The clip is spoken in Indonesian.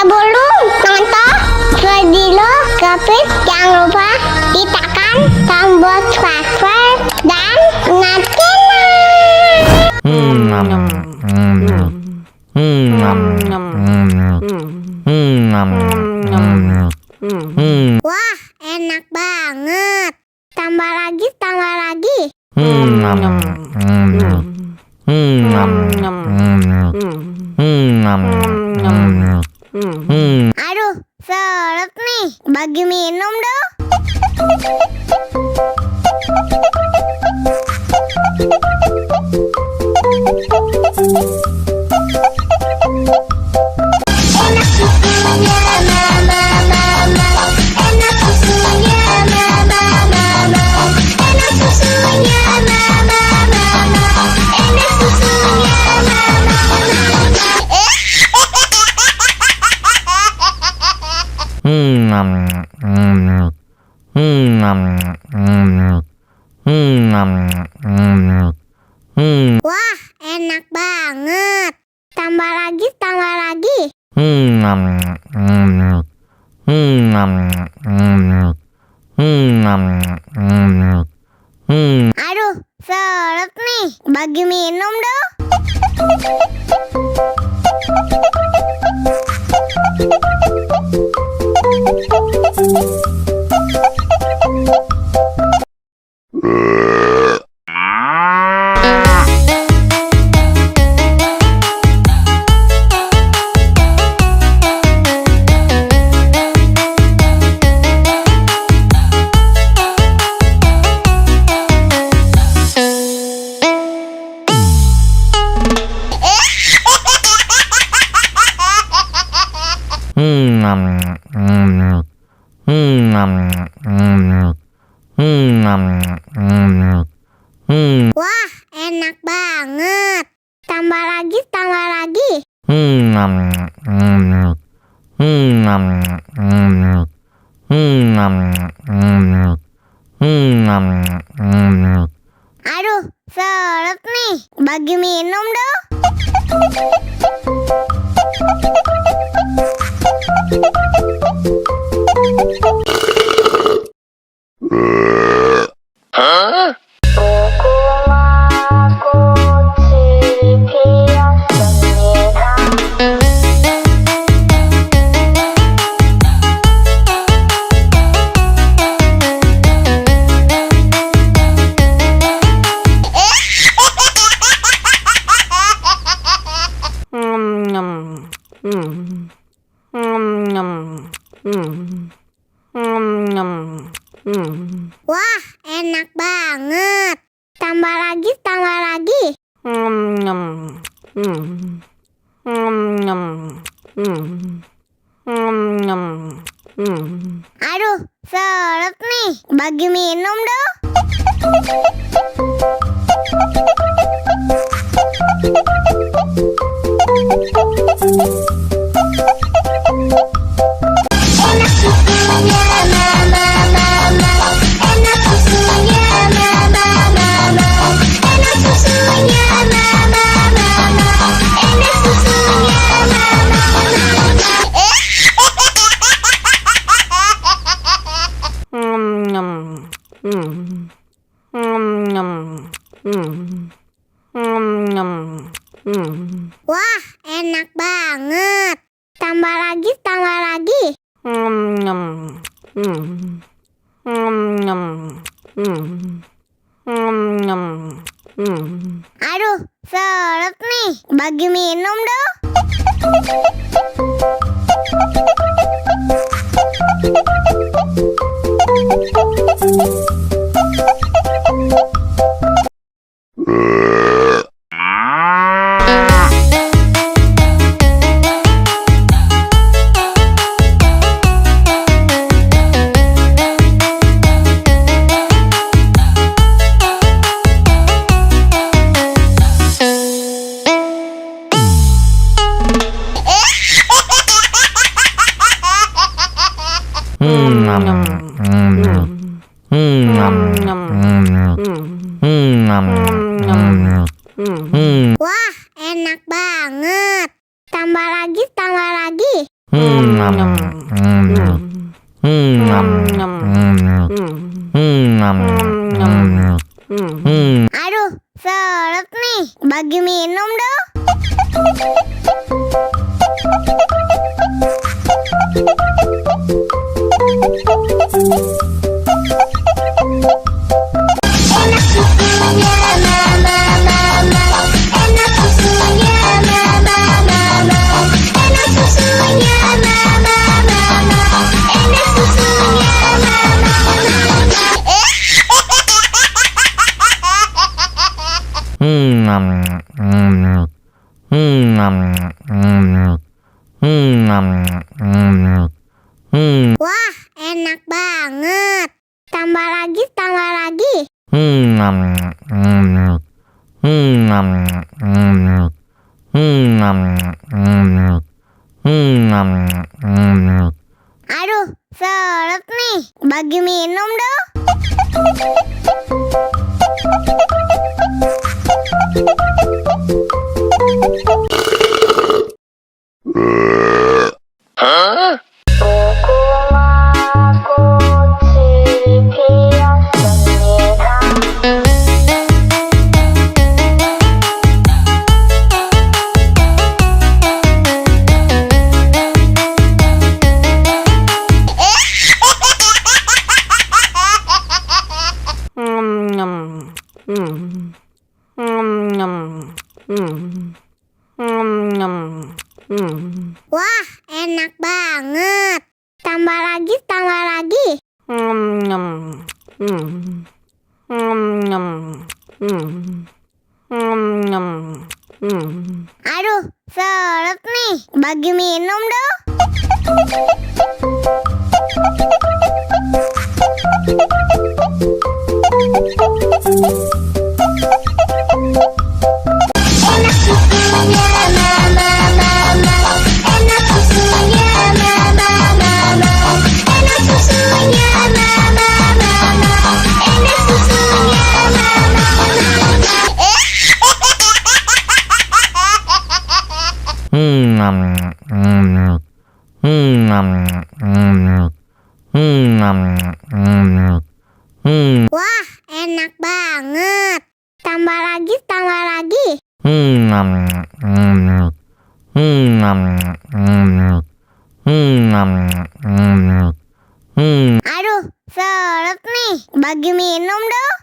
Sebelum nonton video Kepit, jangan lupa tekan tombol subscribe dan wah, enak banget. Tambah lagi, tambah lagi. Aduh, seret nih. Bagi minum dong. Enak susunya mama, enak susunya mama, enak susunya mama, enak susunya wah, enak banget. Tambah lagi, tambah lagi. Aduh, seret nih. Bagi minum dong. Wah, enak banget. Tambah lagi, tambah lagi. Aduh, seret nih. Bagi minum dong. Wah, enak banget. Tambah lagi, tambah lagi. Aduh, seret nih. Bagi minum dong. Enak susunya mama, enak susunya mama, enak susunya mama, enak susunya wah, enak banget. Tambah lagi, tambah lagi. Aduh, seret nih. Bagi minum dong. Wah, enak banget. Tambah lagi, tambah lagi. Aduh, seret nih. Bagi minum dong. Enak susunya mama mama, enak susunya mama mama, enak susunya mama mama, enak susunya mama mama. Wah, enak banget. Tambah lagi, tambah lagi. Aduh, seret nih. Bagi minum dong. Wah, enak banget. Tambah lagi, tambah lagi. Aduh, seret nih. Bagi minum dong. Enak susunya mama mama, enak susunya mama mama, enak susunya mama mama, enak susunya mama Wah, enak banget. Tambah lagi, tambah lagi. Aduh, seret nih. Bagi minum dong.